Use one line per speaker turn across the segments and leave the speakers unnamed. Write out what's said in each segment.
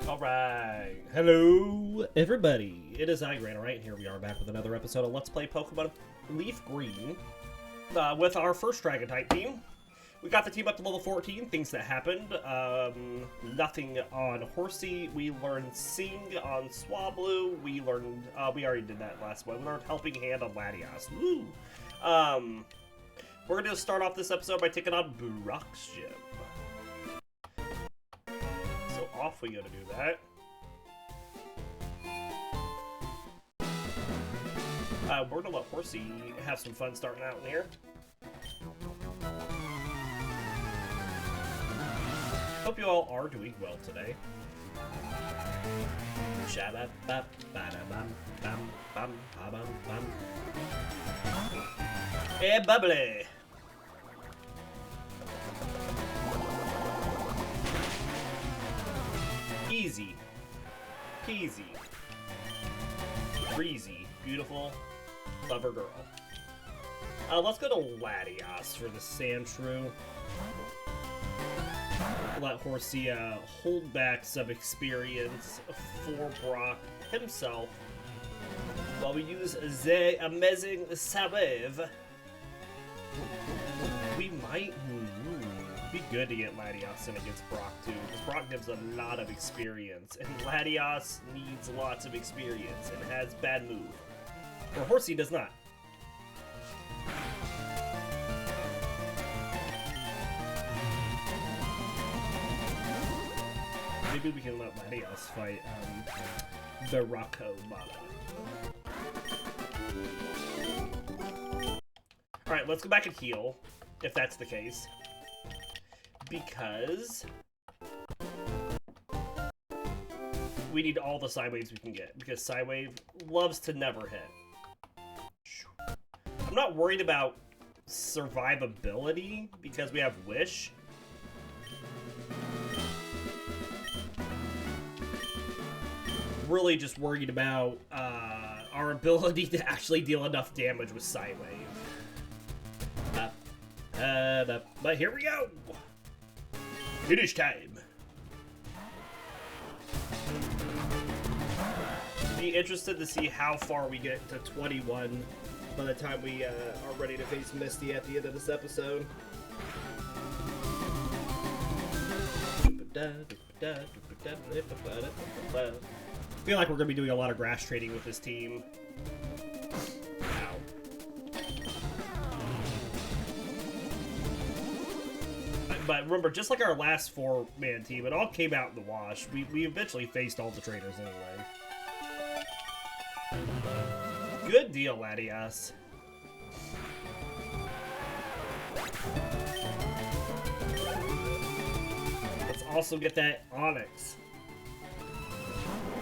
Alright, hello everybody, it is I, Granorite, and here we are back with another episode of Let's Play Pokemon Leaf Green with our first Dragon type team. We got the team up to level 14, things that happened, nothing on Horsea, we learned Sing on Swablu, we learned, we already did that last one, we learned Helping Hand on Latias, woo! We're going to start off this episode by taking on Brock's gym. Off we go to do that. We're gonna let Horsea have some fun starting out in here. Hope you all are doing well today. Hey, bubbly! Easy. Peasy. Breezy. Beautiful. Clever girl. Let's go to Latias for the Sandshrew. Let Horsea hold back some experience for Brock himself while we use the amazing Salve. We might be good to get Latias in against Brock too, because Brock gives a lot of experience, and Latias needs lots of experience and has bad move. Or Horsea does not. Maybe we can let Latias fight the Rocco Mata. Alright, let's go back and heal, if that's the case. Because we need all the Psywaves we can get, because Psywave loves to never hit. I'm not worried about survivability because we have Wish. Really just worried about our ability to actually deal enough damage with Psywave. But here we go! Finish time. Be interested to see how far we get to 21 by the time we are ready to face Misty at the end of this episode. I feel like we're going to be doing a lot of grass trading with this team. But remember, just like our last four-man team, it all came out in the wash. We eventually faced all the trainers anyway. Good deal, Latias. Let's also get that Onyx.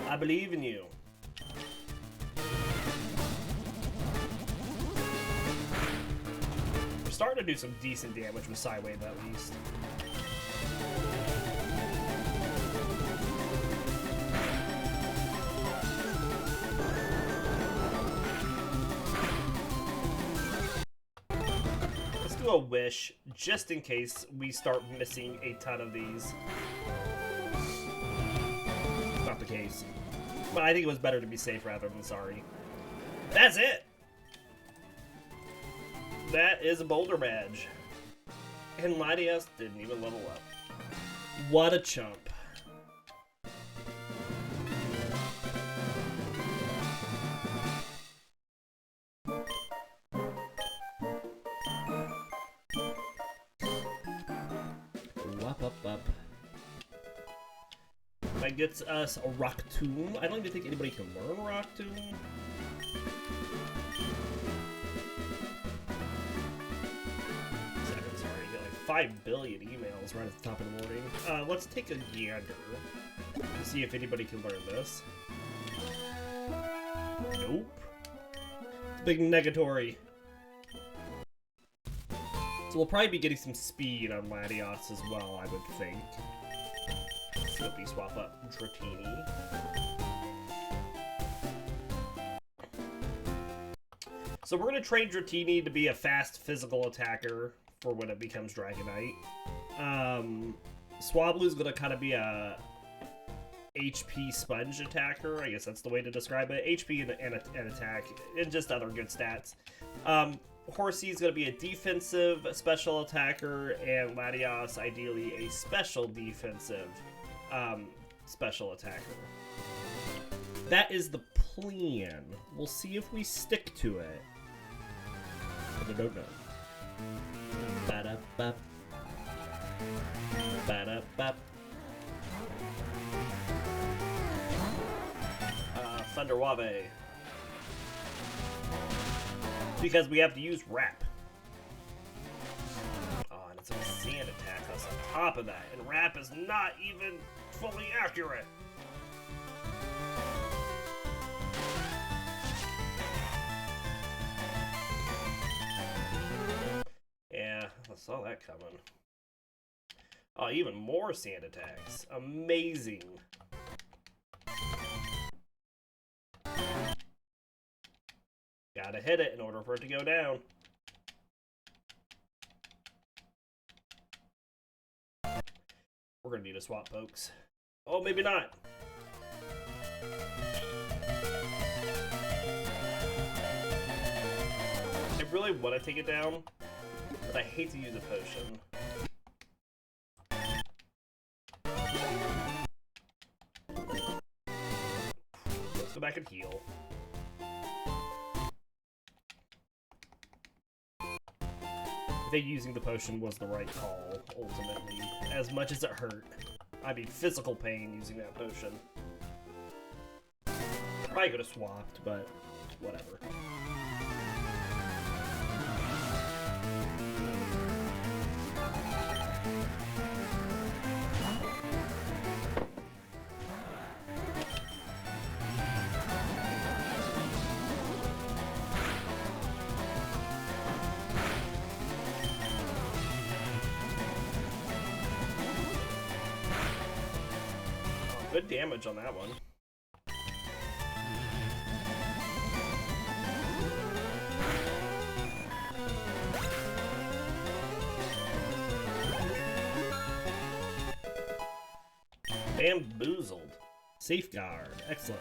I believe in you. Starting to do some decent damage with Psywave at least. Let's do a Wish, just in case we start missing a ton of these. Not the case. But I think it was better to be safe rather than sorry. That's it! That is a Boulder Badge. And Latias didn't even level up. What a chump. Up. That gets us a Rock Tomb. I don't even think anybody can learn Rock Tomb. Sorry, 5 billion emails right at the top of the morning. Let's take a gander to see if anybody can learn this. Nope. It's a big negatory. So we'll probably be getting some speed on Latias as well, I would think. Slippy swap up Dratini. So we're going to train Dratini to be a fast physical attacker for when it becomes Dragonite. Swablu is going to kind of be a HP sponge attacker. I guess that's the way to describe it. HP and attack, and just other good stats. Horsea is going to be a defensive special attacker, and Latias ideally a special defensive special attacker. That is the plan. We'll see if we stick to it. But I don't know. Ba-da-bop. Ba-da-bop. Thunder Wave. Because we have to use Wrap. Oh, and it's a sand attack us on top of that. And Wrap is not even fully accurate. Yeah, I saw that coming. Oh, even more sand attacks. Amazing. Gotta hit it in order for it to go down. We're gonna need a swap, folks. Oh, maybe not. I really want to take it down, but I hate to use a potion. Let's go back and heal. I think using the potion was the right call, ultimately. As much as it hurt. I mean, physical pain using that potion. Probably could have swapped, but whatever. Good damage on that one. Bamboozled. Safeguard. Excellent.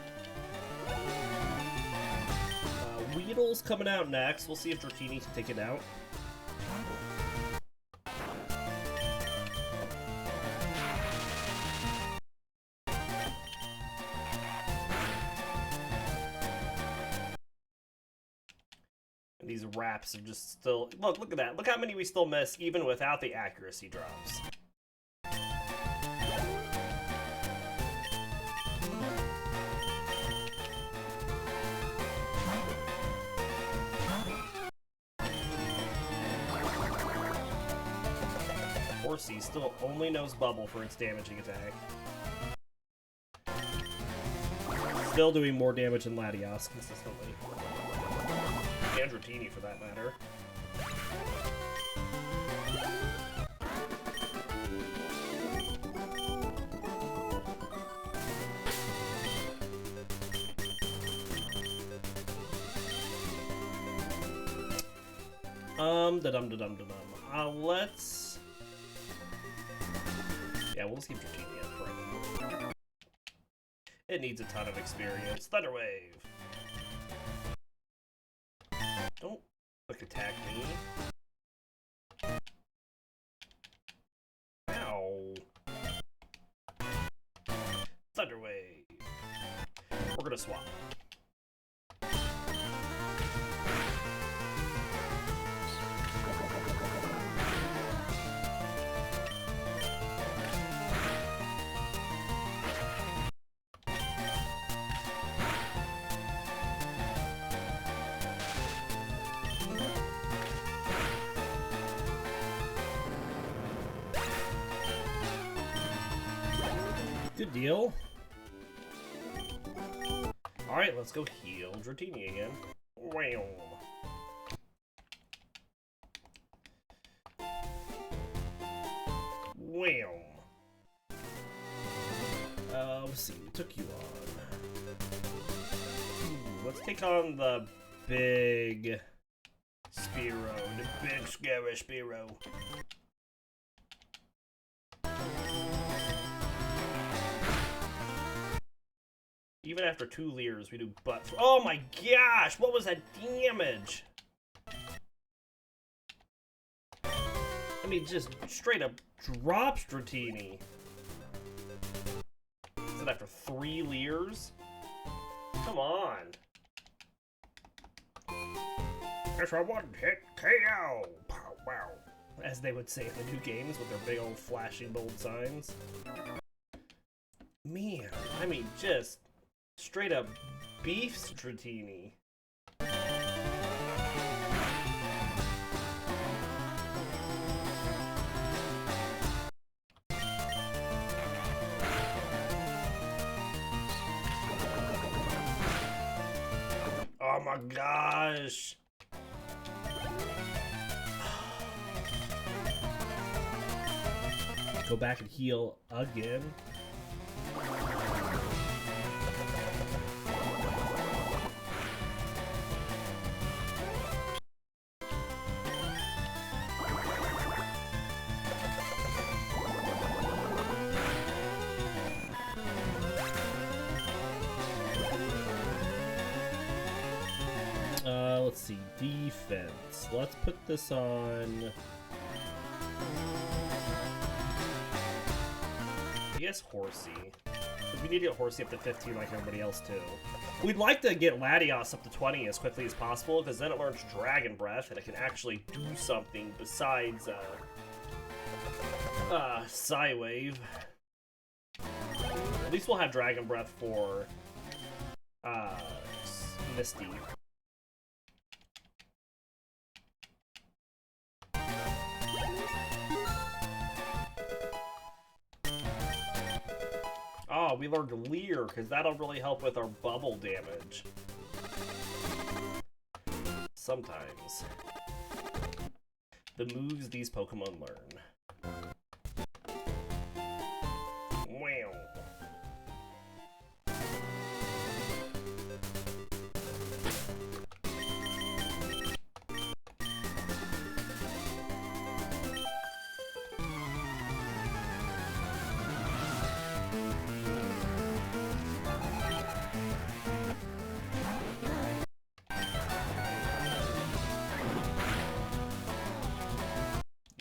Weedle's coming out next. We'll see if Dratini can take it out. These wraps are just still... Look at that. Look how many we still miss, even without the accuracy drops. Horsea still only knows Bubble for its damaging attack. Still doing more damage than Latias consistently. And Dratini, for that matter. Let's... Yeah, we'll just keep Dratini up for right now. It needs a ton of experience. Thunder Wave! Don't quick attack me. Ow. Thunder Wave. We're gonna swap. Good deal. Alright, let's go heal Dratini again. Wow. Wow. Let's see, we took you on. Let's take on the big Spearow, the big scary Spearow. Even after 2 Leers, we do butt. Oh my gosh! What was that damage? I mean, just straight up drops Dratini. Is it after 3 Leers? Come on. Guess I one hit KO. Pow, wow. As they would say in the new games with their big old flashing bold signs. Man, I mean, just straight up beef Dratini. Oh my gosh. Go back and heal again. Let's see, defense. Let's put this on. I guess Horsea. We need to get Horsea up to 15 like everybody else too. We'd like to get Latias up to 20 as quickly as possible, because then it learns Dragon Breath and it can actually do something besides Psywave. At least we'll have Dragon Breath for Misty. Oh, we learned Leer, because that'll really help with our bubble damage. Sometimes. The moves these Pokemon learn. Wow.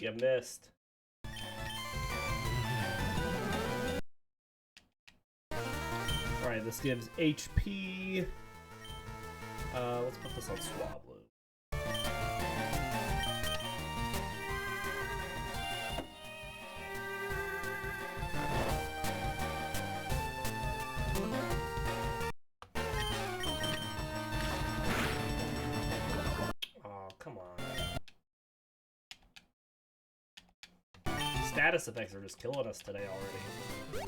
You missed. Alright, this gives HP. Let's put this on Swablu. Oh, come on. Status effects are just killing us today already.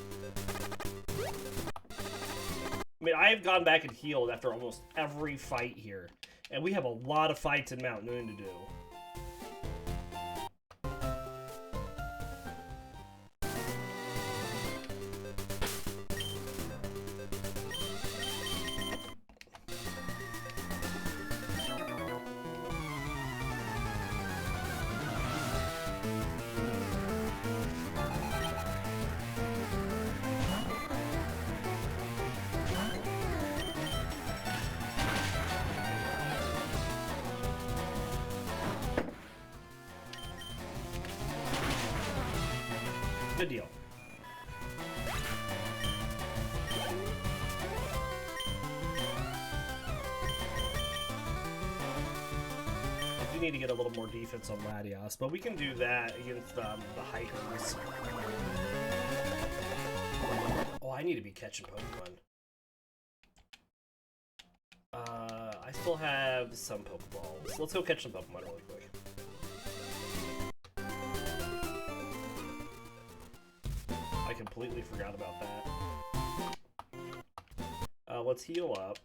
I mean, I have gone back and healed after almost every fight here, and we have a lot of fights in Mount Moon to do. Good deal. I do need to get a little more defense on Latias, but we can do that against the hikers. Oh, I need to be catching Pokemon. I still have some Pokeballs. Let's go catch some Pokemon really quick. I completely forgot about that. Let's heal up.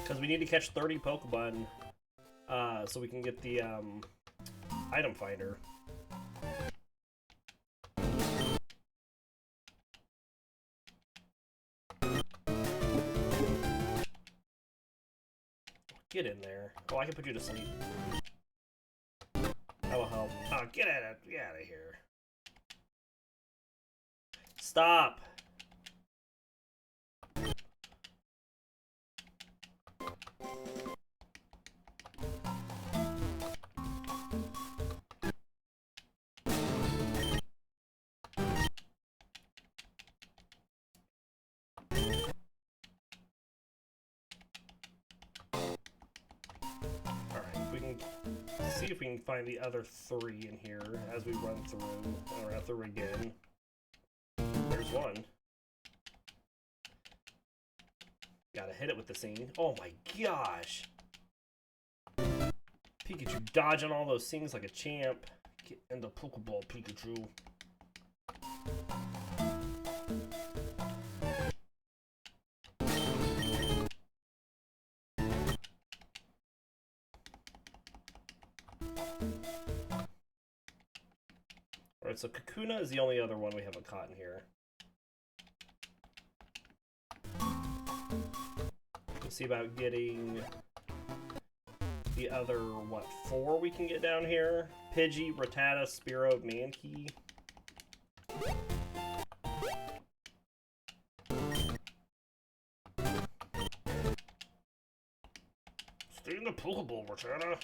Because we need to catch 30 Pokemon, so we can get the, item finder. Get in there. Oh, I can put you to sleep. That will help. Oh, get out of here. Stop. See if we can find the other 3 in here as we run through, or run through again. There's one. Gotta hit it with the scene. Oh my gosh! Pikachu dodging all those things like a champ. Get in the Pokeball, Pikachu. Alright, so Kakuna is the only other one we haven't caught in here. Let's see about getting the other, what, 4 we can get down here? Pidgey, Rattata, Spearow, Mankey. Stay in the Pokeball, Rattata.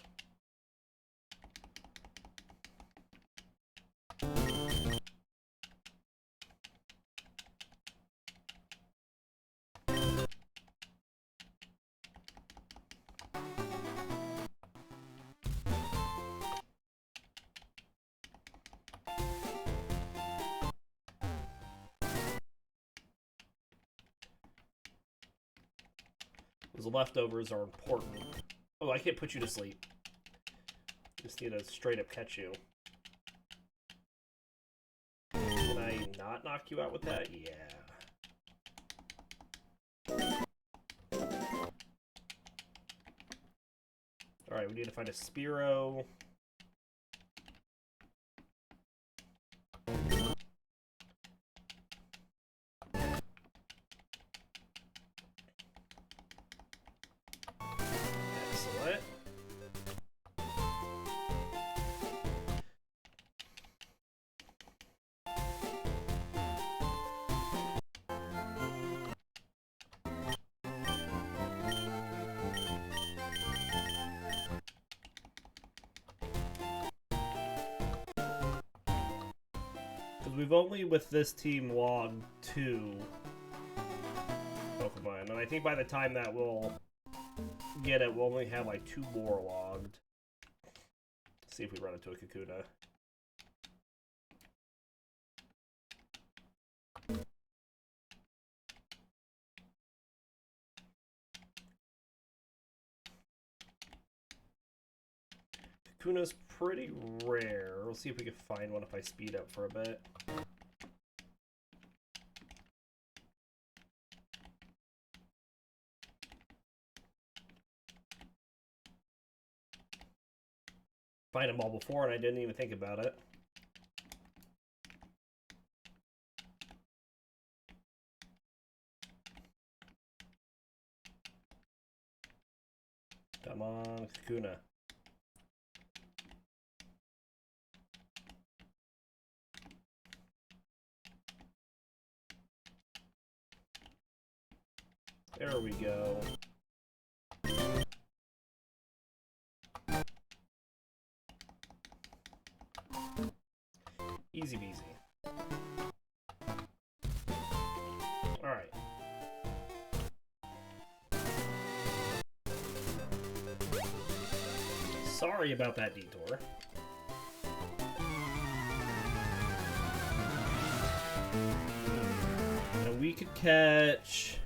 The leftovers are important. Oh, I can't put you to sleep. Just need to straight up catch you. Can I not knock you out with that? Yeah. Alright, we need to find a Spearow. Excellent. We've only, with this team, logged 2 Pokemon, and I think by the time that we'll get it, we'll only have like 2 more logged. Let's see if we run into a Kakuna. Kakuna's pretty rare. We'll see if we can find one if I speed up for a bit. Find them all before and I didn't even think about it. Come on, Kakuna. There we go. Easy peasy. Alright. Sorry about that detour. And we could catch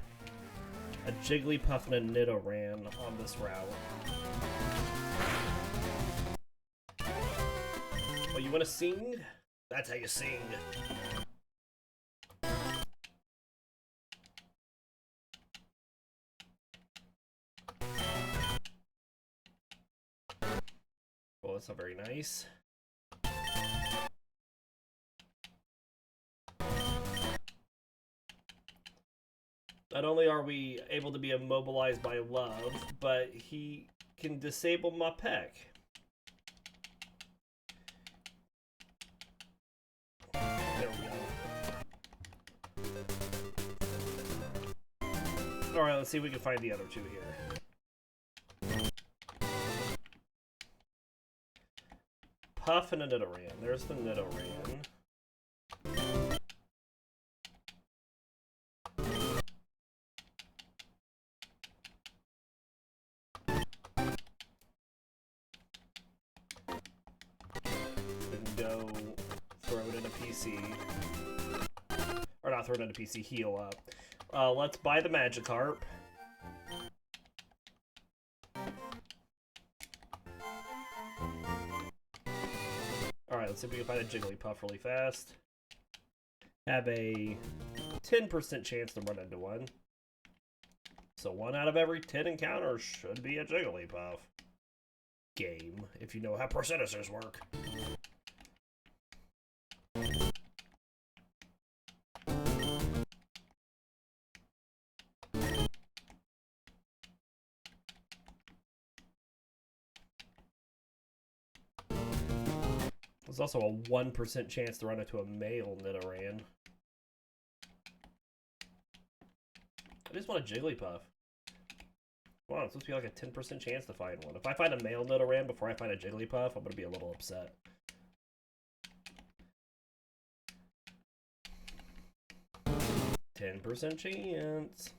a Jigglypuff and a Nidoran on this route. Oh, you want to sing? That's how you sing. Well, that's not very nice. Not only are we able to be immobilized by love, but he can disable my peck. There we go. Alright, let's see if we can find the other two here. Puff and a Nidoran. There's the Nidoran. We can go throw it in a PC. Or not throw it in a PC, heal up. Let's buy the Magikarp. Alright, let's see if we can find a Jigglypuff really fast. Have a 10% chance to run into one. So 1 out of every 10 encounters should be a Jigglypuff. Game, if you know how percentages work. There's also a 1% chance to run into a male Nidoran. I just want a Jigglypuff. Wow, it's supposed to be like a 10% chance to find one. If I find a male Nidoran before I find a Jigglypuff, I'm going to be a little upset. %10 chance.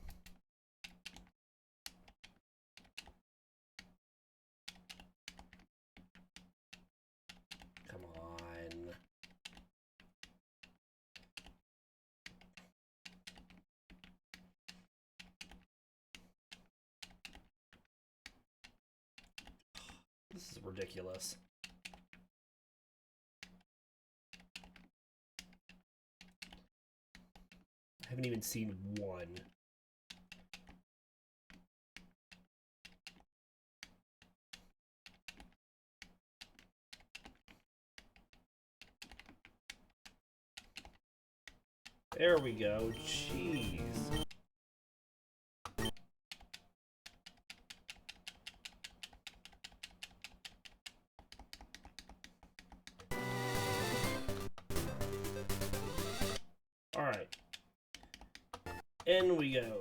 Come on. This is ridiculous. I haven't even seen one. There we go. Jeez. All right. In we go.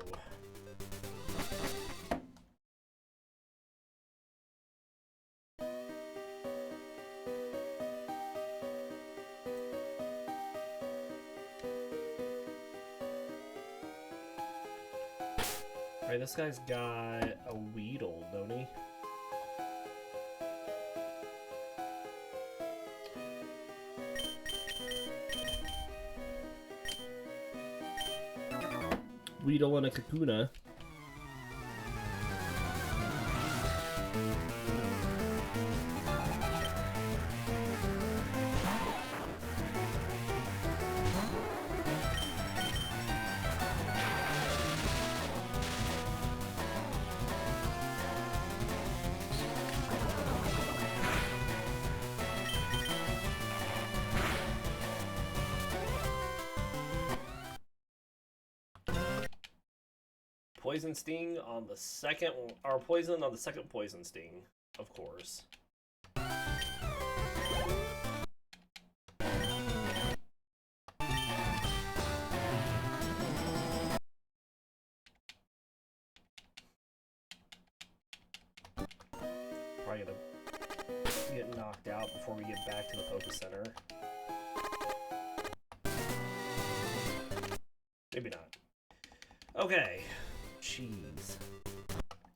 Alright, this guy's got a Weedle, don't he? Weedle and a Kakuna. Poison Sting on the second, or Poison on the second Poison Sting, of course. Probably gonna get knocked out before we get back to the Poké Center. Maybe not. Okay. Jeez.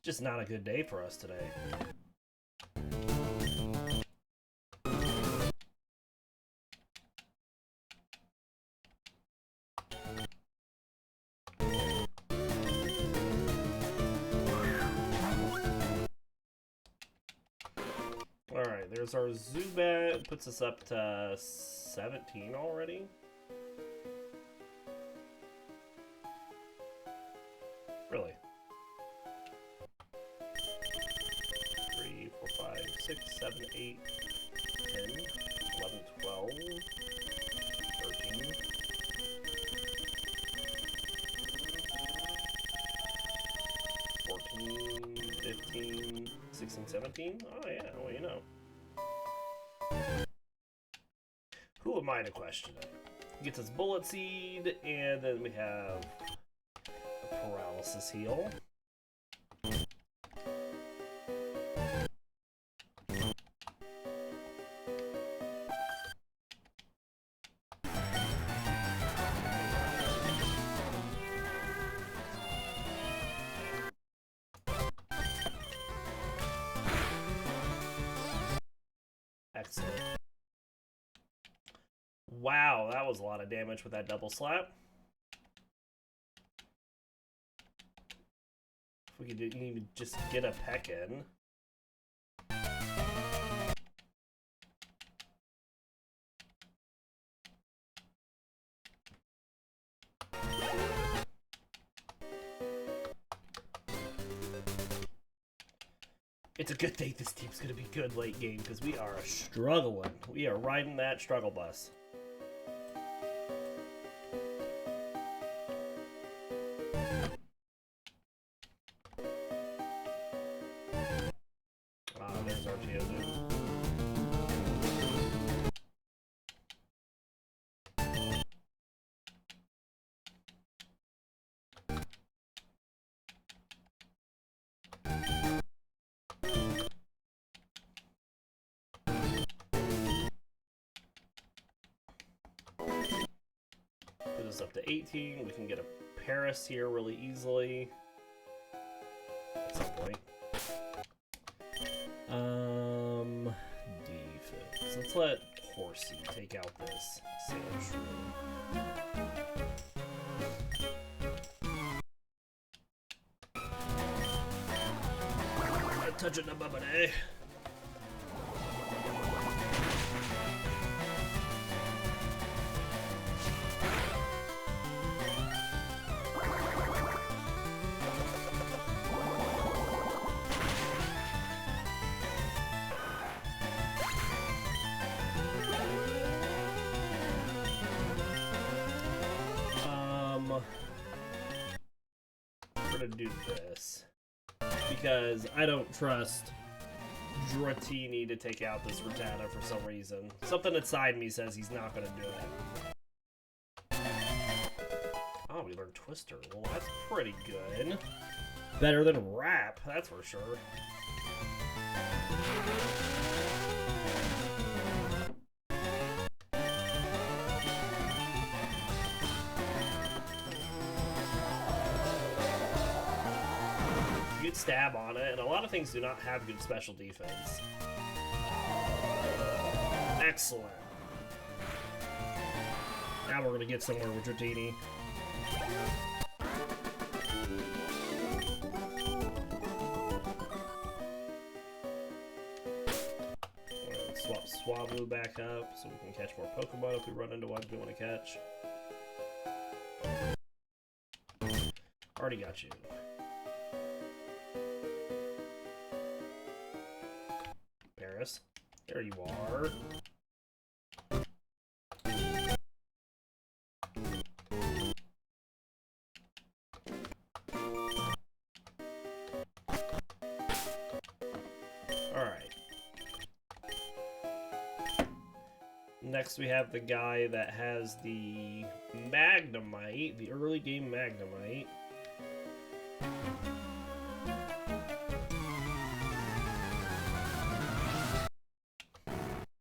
Just not a good day for us today. Alright, there's our Zubat. Puts us up to 17 already. Really? 3, 4, 5, 6, 7, 8, 10, 11, 12, 13. 15, 16, 17? Oh yeah, well you know. Who am I to question it? Gets his bullet seed, and then we have a paralysis heal. Excellent. Wow, that was a lot of damage with that double slap. If we could even just get a peck in. It's a good thing this team's going to be good late game, because we are struggling. We are riding that struggle bus. There's our Geodude. Put us up to 18. We can get a Paris here really easily. At some point. Defense. Let's let Horsea take out this Sand Shrew. Touch it, eh? We're gonna do this because I don't trust Dratini to take out this Rattata for some reason. Something inside me says he's not gonna do it. Oh, we learned Twister. Well, that's pretty good. Better than Rap, that's for sure. Good stab on it, and a lot of things do not have good special defense. Excellent. Now we're gonna get somewhere with Dratini. Swap Swablu back up so we can catch more Pokemon if we run into ones we want to catch. Already got you. Paris, there you are. Next we have the guy that has the Magnemite, the early game Magnemite.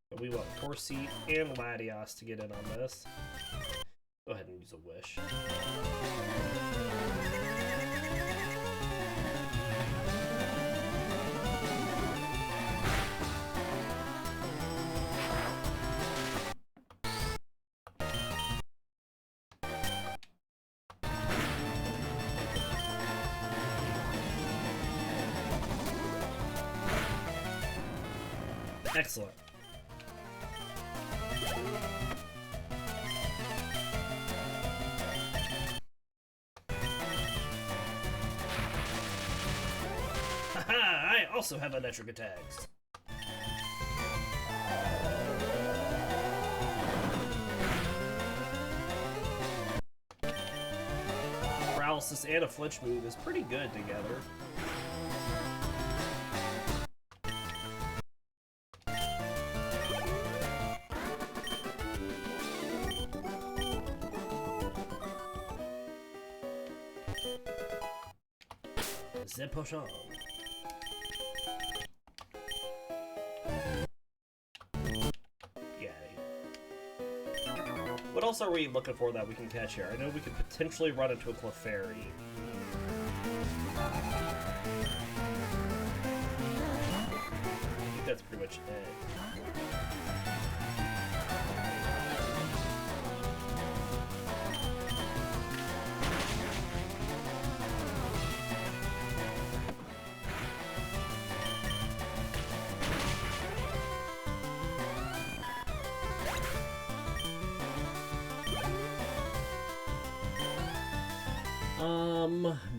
But we want Horsea and Latias to get in on this. Go ahead and use a wish. Excellent. Haha, I also have electric attacks. Paralysis and a flinch move is pretty good together. The potion. Yeah. What else are we looking for that we can catch here? I know we could potentially run into a Clefairy. I think that's pretty much it.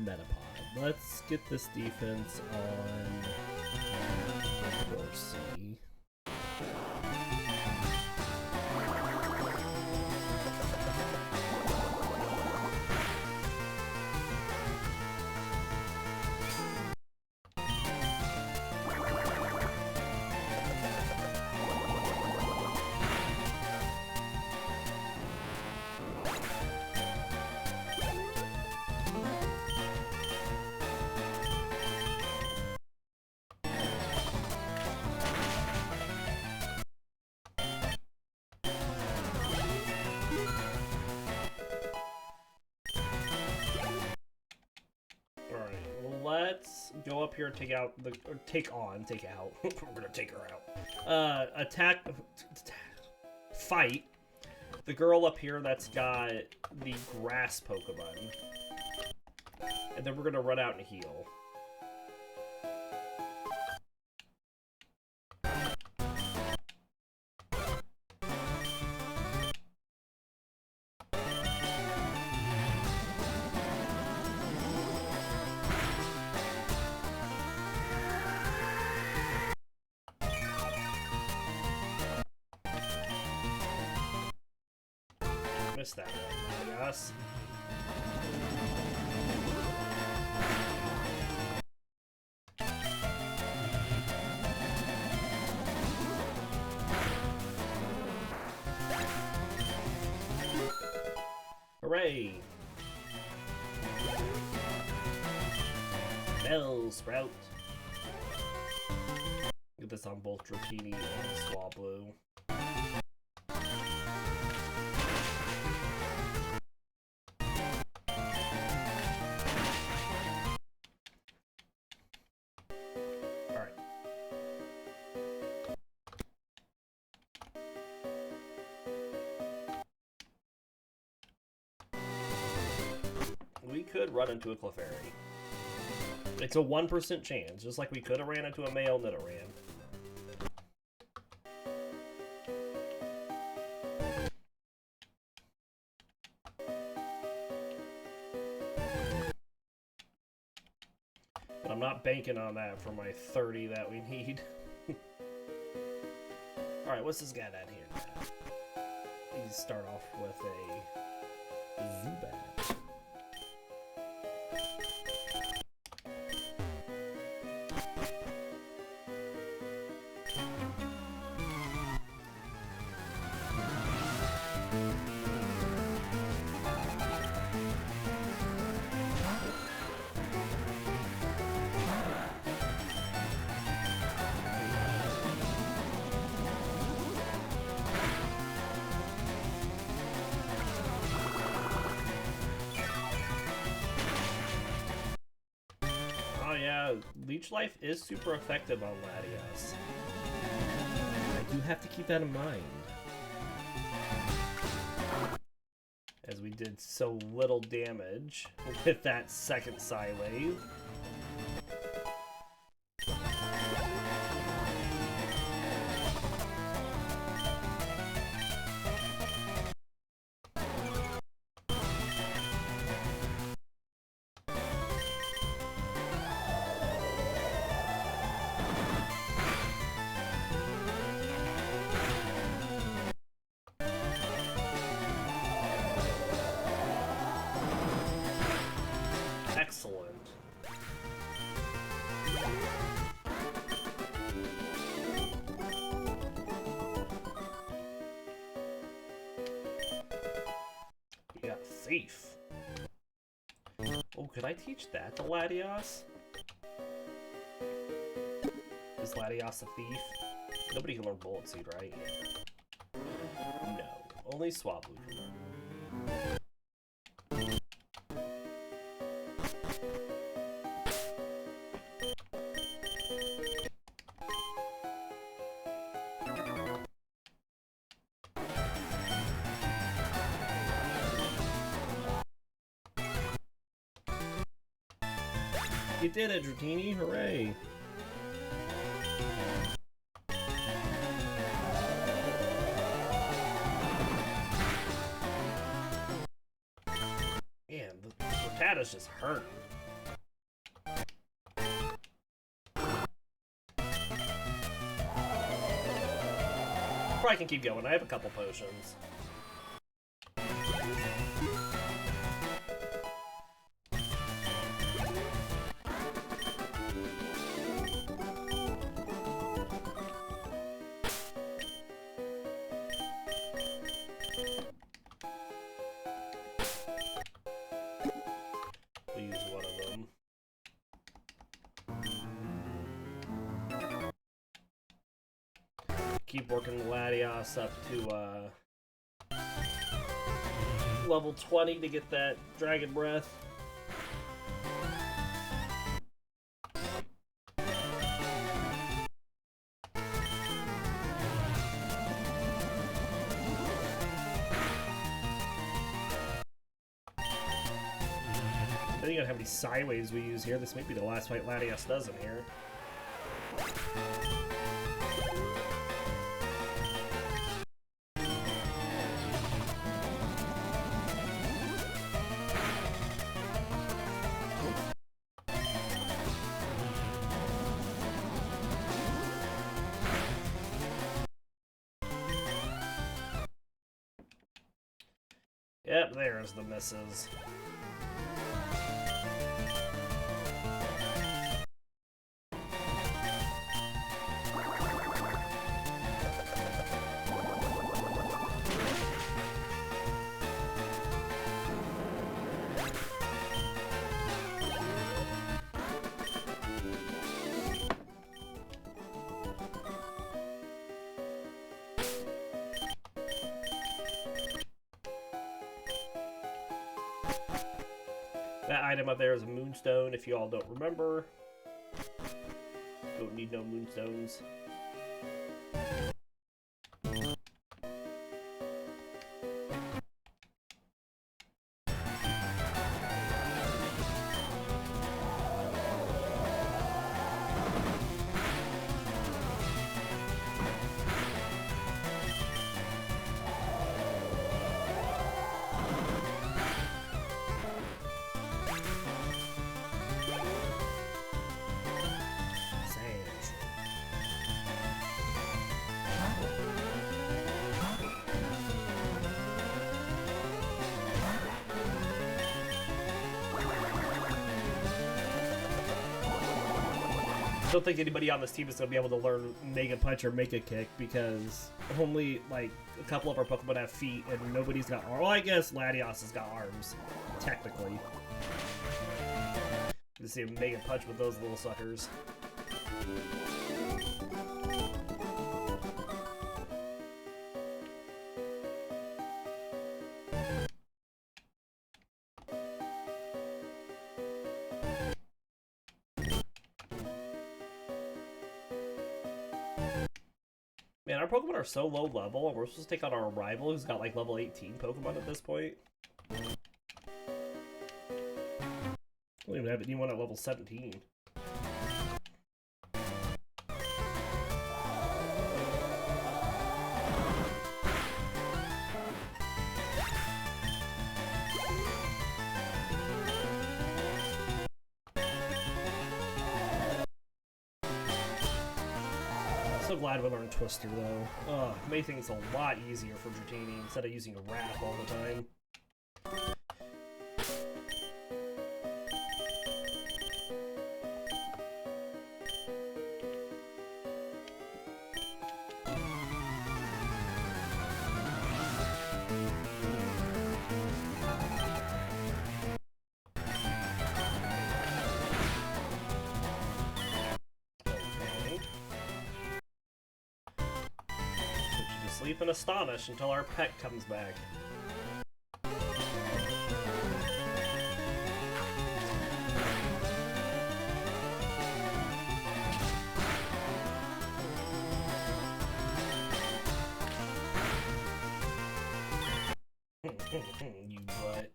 Metapod. Let's get this defense on Horsea. Let's go up here and take out the take out. We're gonna take her out. Fight the girl up here that's got the grass Pokemon, and then we're gonna run out and heal. Missed that one, yes. Hooray! Bell Sprout. Get this on both Dratini and Swablu. We could run into a Clefairy. It's a 1% chance, just like we could have ran into a male Nidoran. But I'm not banking on that for my 30 that we need. Alright, what's this guy down here? Let's start off with a Zubat. Leech Life is super effective on Latias. I do have to keep that in mind, as we did so little damage with that second Psy Wave. Excellent. We got Thief. Oh, could I teach that to Latias? Is Latias a thief? Nobody can learn Bullet Seed, right? No. Only Swablu can learn. You did it, Dratini! Hooray! Man, the Rattata's just hurt. Probably can keep going. I have a couple potions. We'll use one of them. Keep working Latias up to level 20 to get that Dragon Breath. Depending on how many sideways we use here, this might be the last fight Latias does in here. Yep, there's the misses. That item up there is a moonstone, if you all don't remember. Don't need no moonstones. I don't think anybody on this team is going to be able to learn Mega Punch or Mega Kick because only like a couple of our Pokemon have feet and nobody's got arms. Well, I guess Latias has got arms, technically. You see a Mega Punch with those little suckers. Man, our Pokemon are so low level, and we're supposed to take on our rival who's got like level 18 Pokemon at this point. I don't even have anyone at level 17. So glad we learned Twister though. Made things a lot easier for Dratini instead of using a Wrap all the time. sleep and astonish until our pet comes back. You butt.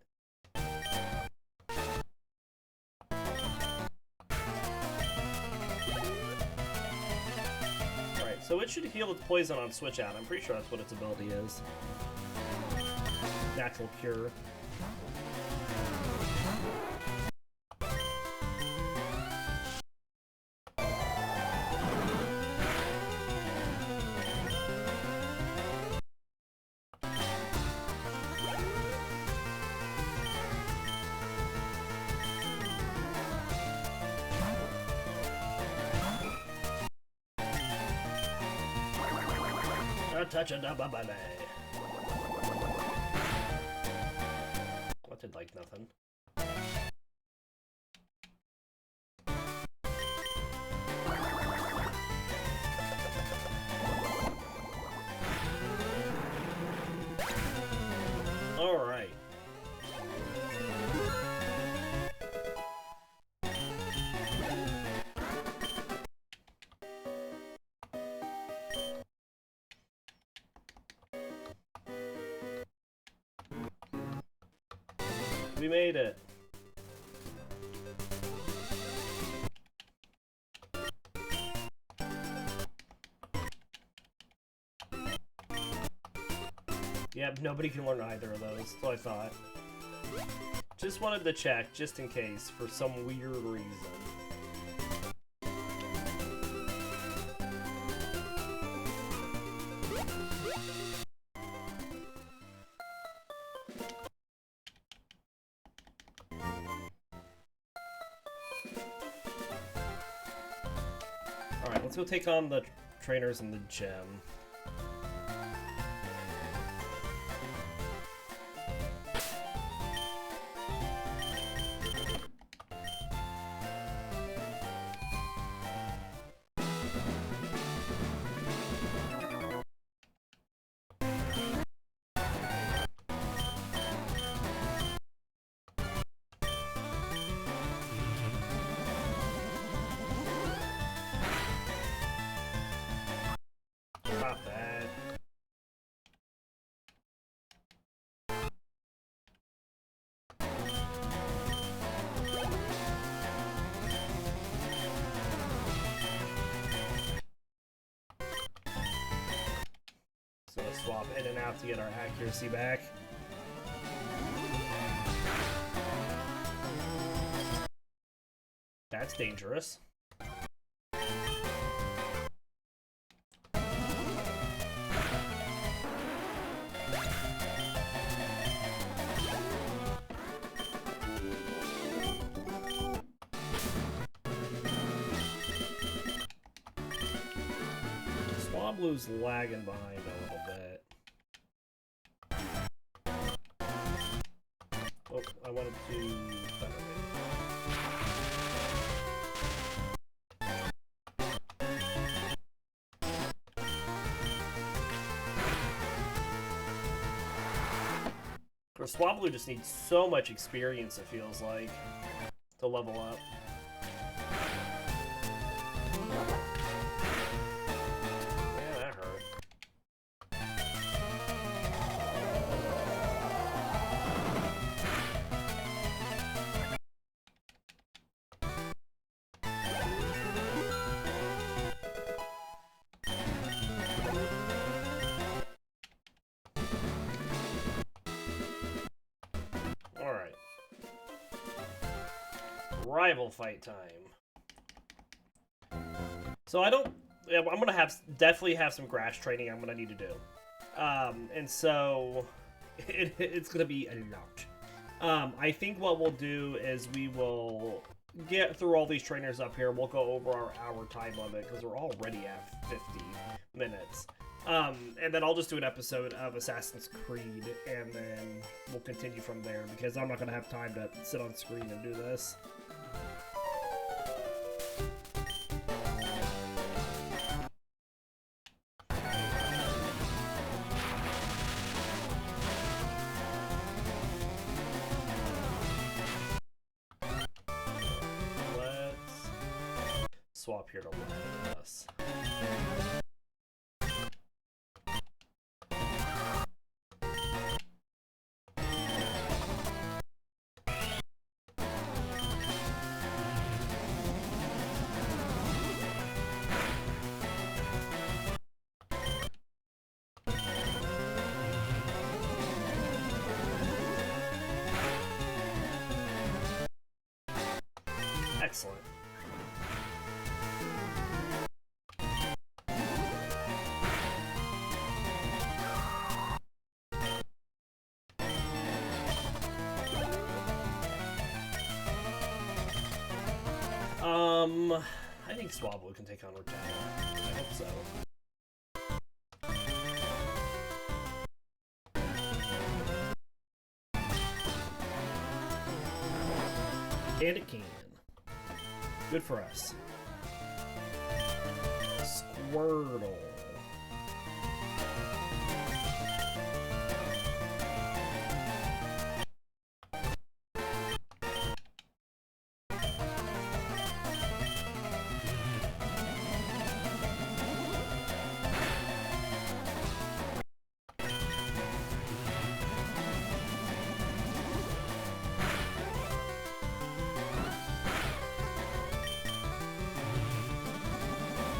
Alright, so it should heal its poison on switch out. I'm pretty sure that's what its ability is. Natural Cure. Touch it up, buddy. What did like nothing? All right. We made it. Yep, nobody can learn either of those, so I thought. Just wanted to check, just in case, for some weird reason. Alright, let's go take on the trainers in the gym. Not bad. So let's swap in and out to get our accuracy back. That's dangerous. Swablu's lagging behind a little bit. Oh, I wanted to better me. Swablu just needs so much experience, it feels like, to level up. Alright. Rival fight time. So I'm gonna definitely have some grass training I'm gonna need to do. And so it's gonna be a lot. I think what we'll do is we will get through all these trainers up here. We'll go over our hour time limit because we're already at 50 minutes. And then I'll just do an episode of Assassin's Creed, and then we'll continue from there, because I'm not going to have time to sit on screen and do this. swap here to Latias. Excellent. I think Swablu can take on Dratini. I hope so. And it can. Good for us. Squirtle.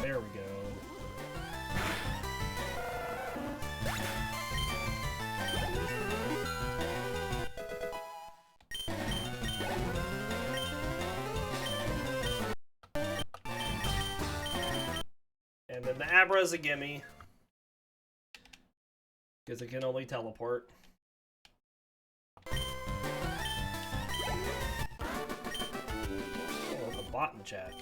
There we go. And then the Abra's a gimme. Because it can only teleport. Oh, the bot in the chat.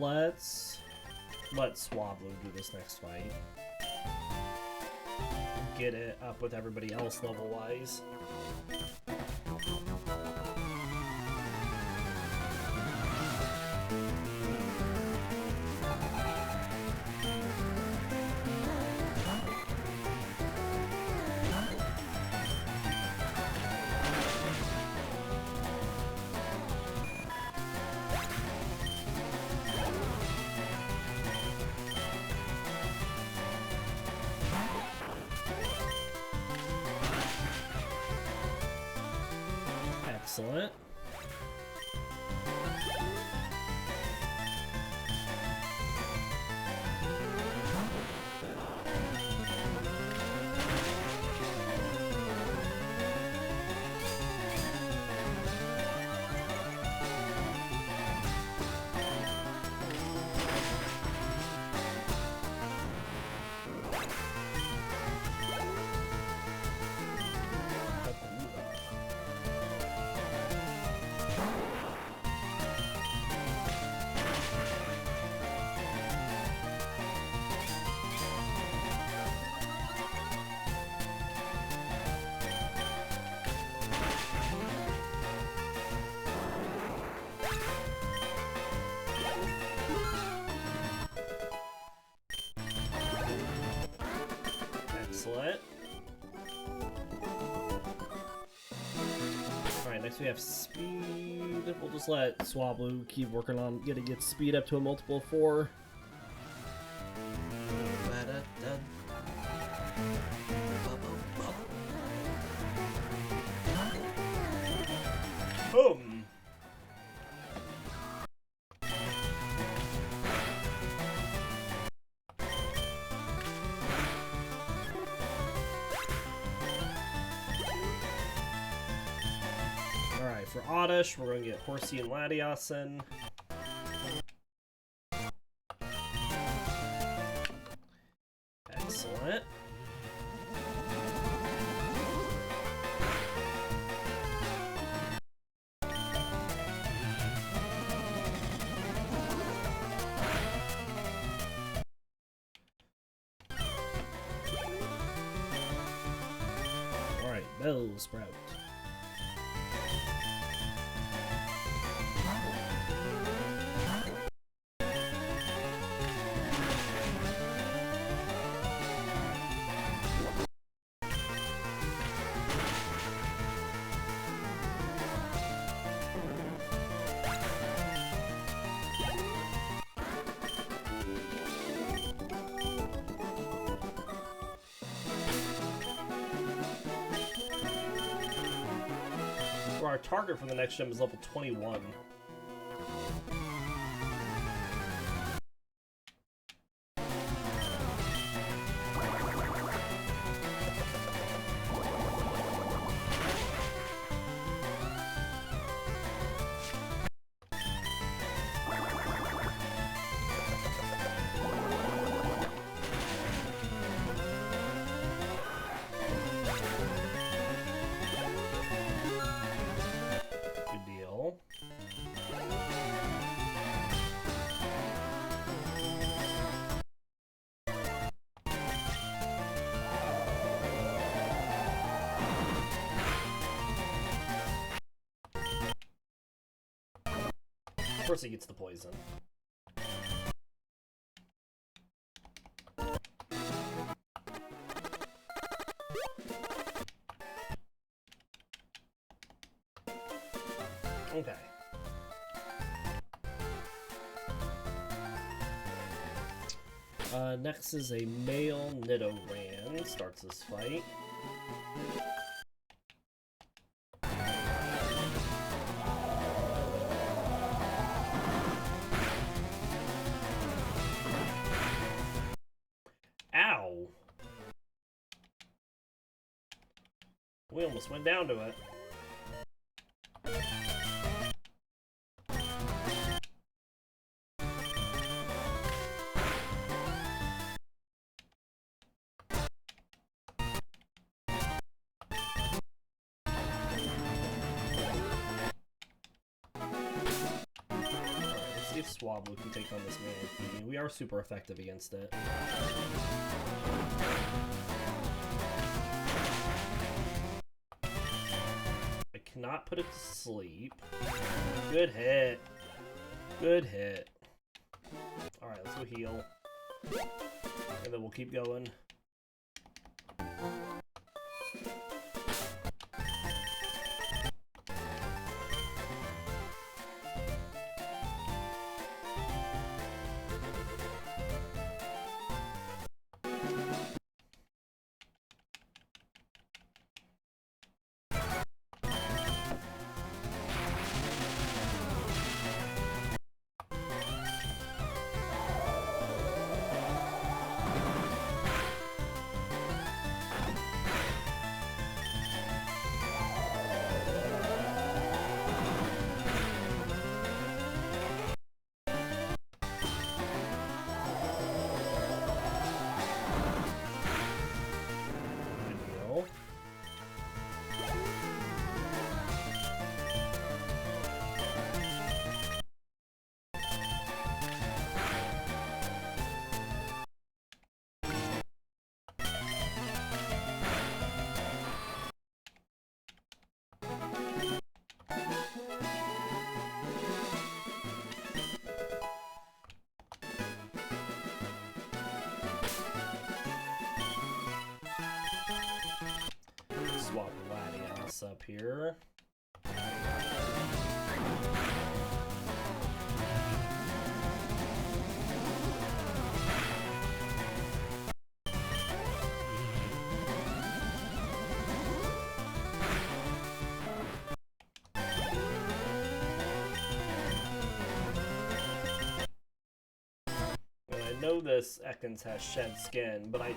Let's let Swablu do this next fight. Get it up with everybody else level-wise. Excellent. Excellent. Alright, next we have speed. We'll just let Swablu keep working on getting its speed up to a multiple of 4. Boom! Alright, for Oddish, we're going to get Horsea and Latias in. Excellent. Alright, Bellsprout. Our target for the next gym is level 21. Of course he gets the poison. Okay. Next is a male Nidoran. Starts this fight. Ow! We almost went down to it. Swablu can take on this man. We are super effective against it. I cannot put it to sleep. Good hit. Good hit. Alright, let's go heal. And then we'll keep going. Swap Latias up here. I know this Ekans has shed skin, but I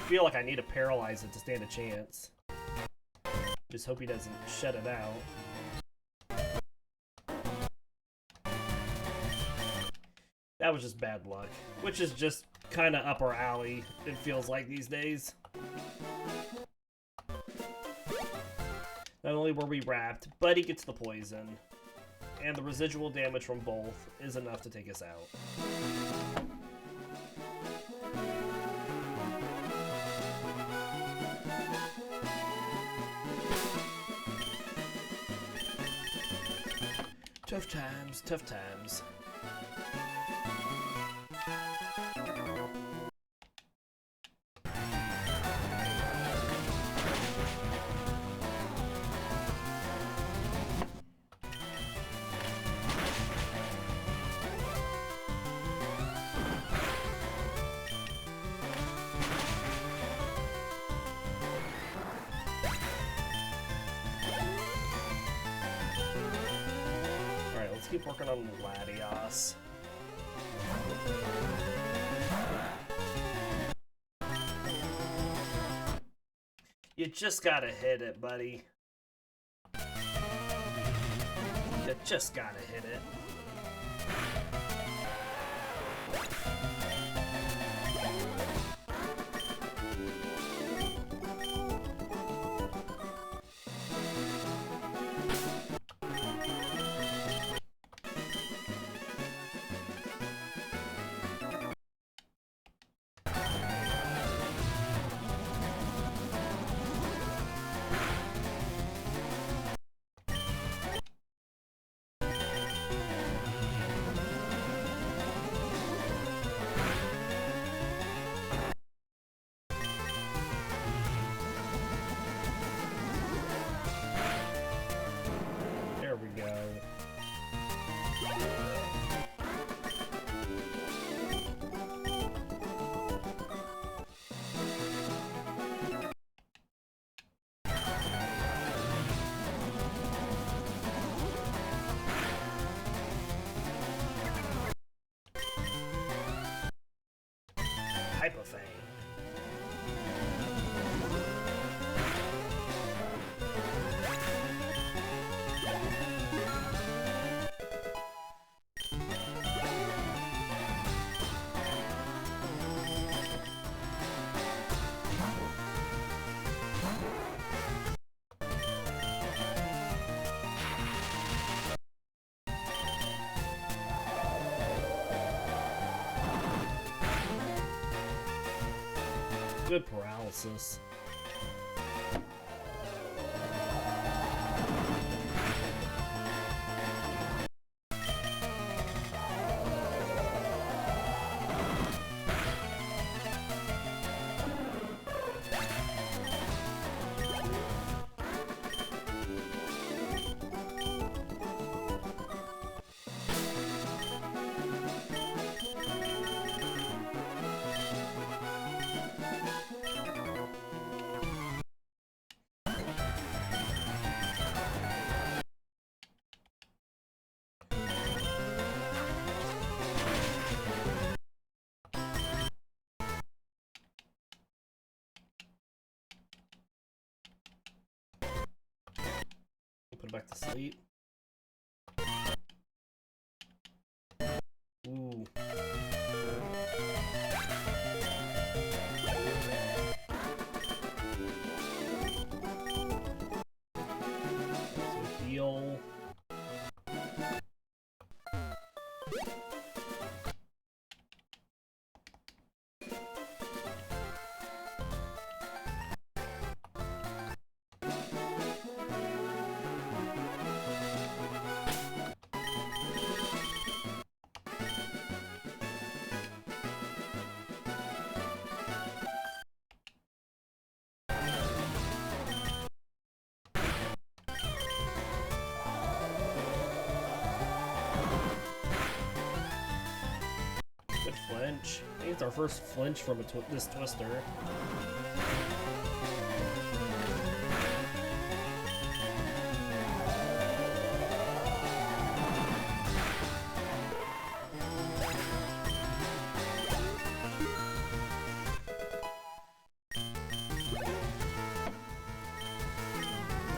feel like I need to paralyze it to stand a chance. Just hope he doesn't shed it out. That was just bad luck, which is just kind of up our alley, it feels like these days. Not only were we wrapped, but he gets the poison. And the residual damage from both is enough to take us out. Tough times, tough times. Keep working on Latias. You just gotta hit it, buddy. You just gotta hit it. Hypophane. Good paralysis. Put it back to sleep. Ooh. So heal. Flinch. I think it's our first flinch from this Twister.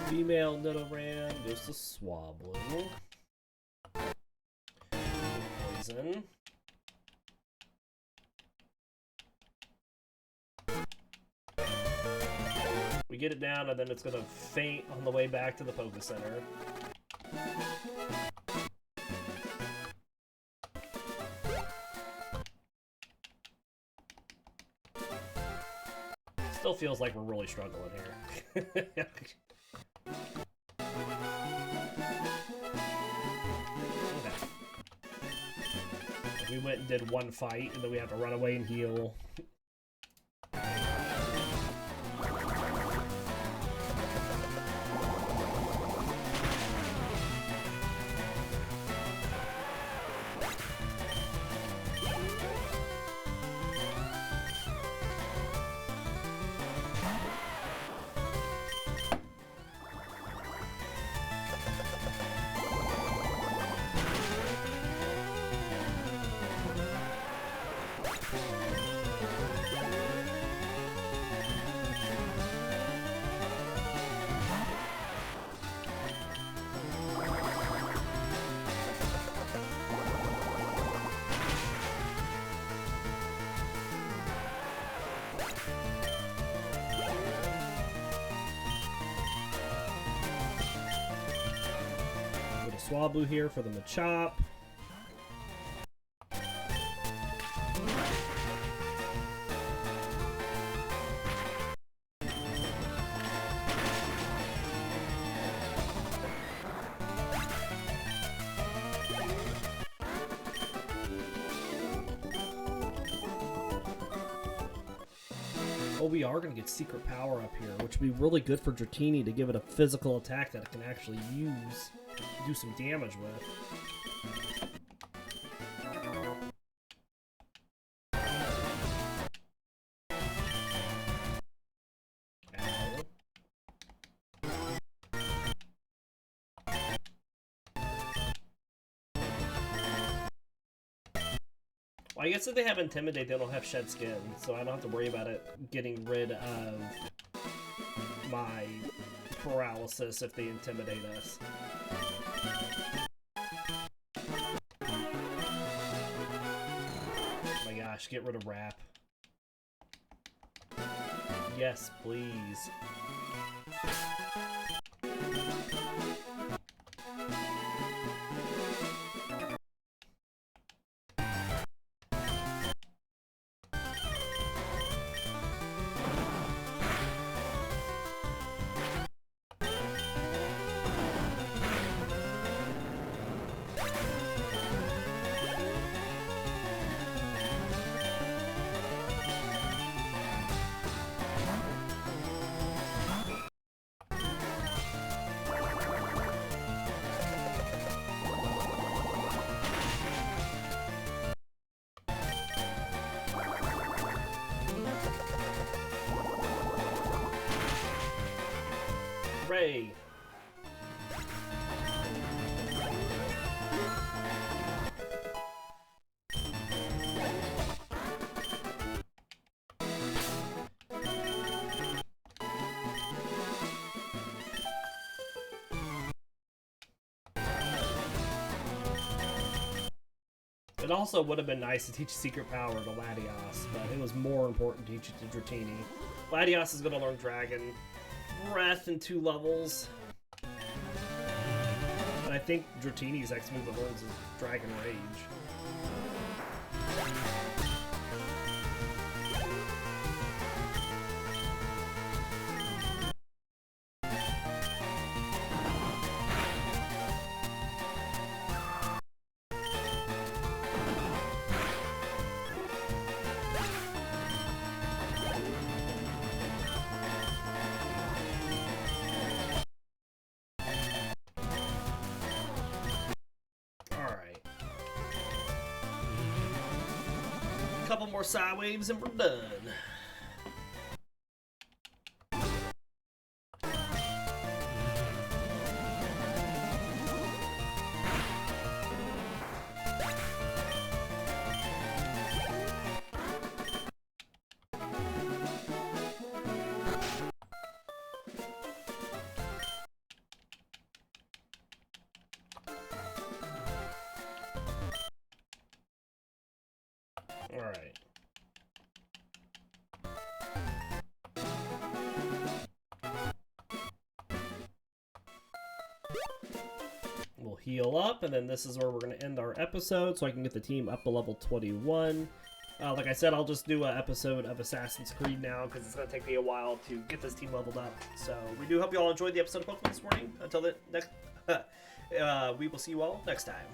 Female Nidoran goes to Swablu. Poison. We get it down, and then it's gonna faint on the way back to the Poké Center. Still feels like we're really struggling here. Okay. We went and did one fight, and then we have to run away and heal. Swablu here for the Machop. Oh, we are going to get Secret Power up here, which would be really good for Dratini to give it a physical attack that it can actually use. Do some damage with. Ow. Well, I guess if they have Intimidate, they don't have Shed Skin, so I don't have to worry about it getting rid of my paralysis if they Intimidate us. Oh my gosh, get rid of Wrap. Yes, please. Hooray! It also would have been nice to teach Secret Power to Latias, but it was more important to teach it to Dratini. Latias is going to learn Dragon Breath in 2 levels. And I think Dratini's next move that learns is Dragon Rage. Couple more side waves and we're done. All right. heal up, and then this is where we're going to end our episode so I can get the team up to level 21. Like I said, I'll just do an episode of Assassin's Creed now because it's going to take me a while to get this team leveled up. So we do hope you all enjoyed the episode of Pokemon this morning. Until the next, we will see you all next time.